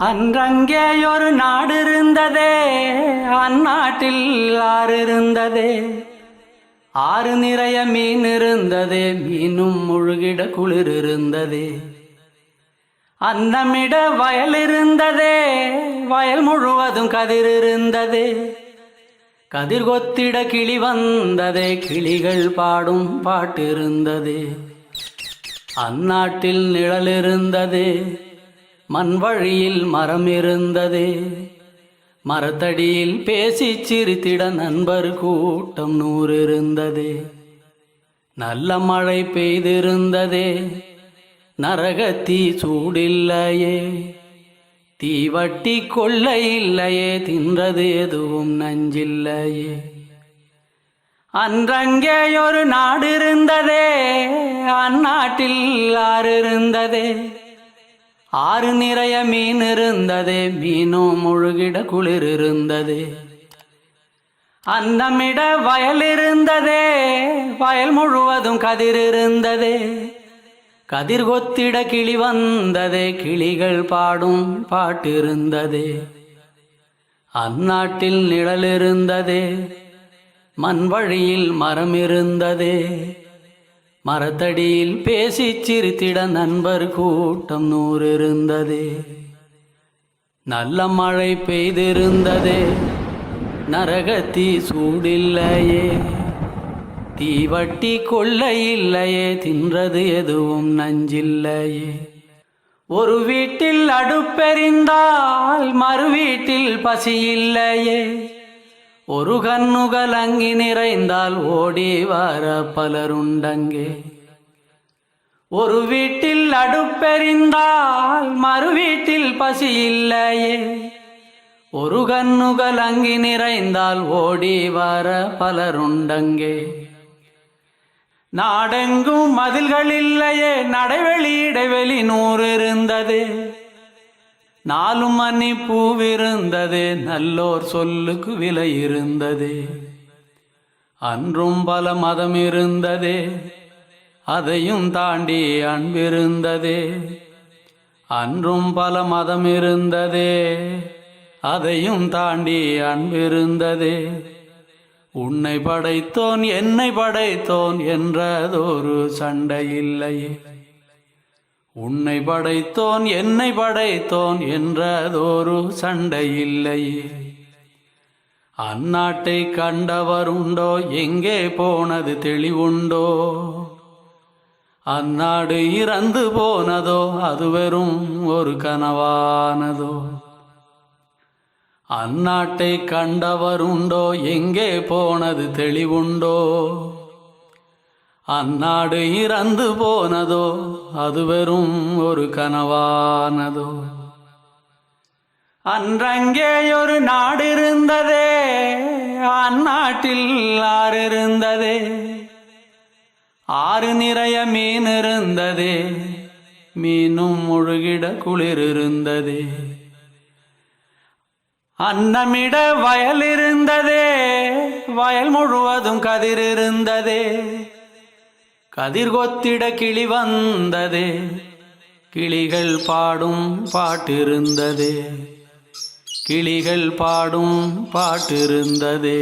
அன்றங்கே ஒரு நாடு இருந்ததே, அந்நாட்டில் ஆறு இருந்ததே. ஆறு நிறைய மீன் இருந்ததே, மீனும் முழுகிட குளிர் இருந்ததே. அன்னமிட வயல் இருந்ததே, வயல் முழுவதும் கதிர் இருந்ததே. கதிர் கொத்திட கிளி வந்ததே, கிளிகள் பாடும் பாட்டு இருந்ததே. அந்நாட்டில் நிழல் இருந்ததே, மண் வழியில் மரம் இருந்ததே. மரத்தடியில் பேசி சிரித்திட நண்பர் கூட்டம் 100 இருந்ததே. நல்ல மழை பெய்திருந்ததே, நரகத்தீ சூடில்லையே. தீவட்டி கொள்ளை இல்லையே, தின்றது எதுவும் நஞ்சில்லையே. அன்றங்கே ஒரு நாடு இருந்ததே, அந்நாட்டில் ஆறு இருந்ததே. ஆறு நிறைய மீன் இருந்ததே, மீனும் முழுகிட குளிர் இருந்ததே. அன்னமிட வயல் இருந்ததே, வயல் முழுவதும் கதிர் இருந்ததே. கதிர் கொத்திட கிளி வந்ததே, கிளிகள் பாடும் பாட்டு இருந்ததே. அந்நாட்டில் நிழல் இருந்ததே, மண் வழியில் மரம் இருந்ததே. மரத்தடியில் பேசி சிரித்திட நண்பர் கூட்டம் 100 இருந்ததே. நல்ல மழை பெய்திருந்ததே, நரகத்தீ சூடில்லையே. தீவட்டி கொள்ளை இல்லையே, தின்றது எதுவும் நஞ்சில்லையே. ஒரு வீட்டில் அடுப்பெறிந்தால் மறு வீட்டில் பசி இல்லையே. ஒரு கண்ணுகள் அங்கி நிறைந்தால் ஓடி வர பலருண்டங்கே. ஒரு வீட்டில் அடுப்பெறிந்தால் மறு வீட்டில் பசி இல்லையே. ஒரு கண்ணுகள் அங்கி நிறைந்தால் ஓடி வர பலருண்டங்கே. நாடெங்கும் மதில்கள் இல்லையே, நடைவெளி இடைவெளி 100 இருந்தது. 4 மணி பூவிருந்தது, நல்லோர் சொல்லுக்கு விலை இருந்தது. அன்றும் பல மதம் இருந்தது, அதையும் தாண்டி அன்பிருந்தது. அன்றும் பல மதம் இருந்தது, அதையும் தாண்டி அன்பிருந்தது. உன்னை படைத்தோன் என்னை படைத்தோன் என்றதொரு சண்டை இல்லையே. உன்னை படைத்தோன் என்னை படைத்தோன் என்றதொரு சண்டை இல்லையே. அந்நாட்டை கண்டவருண்டோ, எங்கே போனது தெளிவுண்டோ. அந்நாடு இறந்து போனதோ, அது வெறும் ஒரு கனவானதோ. அந்நாட்டை கண்டவருண்டோ, எங்கே போனது தெளிவுண்டோ. அந்நாடு இறந்து போனதோ, அது வெறும் ஒரு கனவானதோ. அன்றங்கே ஒரு நாடு இருந்ததே, அந்நாட்டில் ஆறு இருந்ததே. ஆறு நிறைய மீன் இருந்ததே, மீனும் முழுகிட குளிர் இருந்ததே. அன்னமிட வயல் இருந்ததே, வயல் முழுவதும் கதிர் இருந்ததே. கதிர் கொத்திட கிளி வந்ததே, கிளிகள் பாடும் பாட்டிருந்ததே. கிளிகள் பாடும் பாட்டிருந்ததே.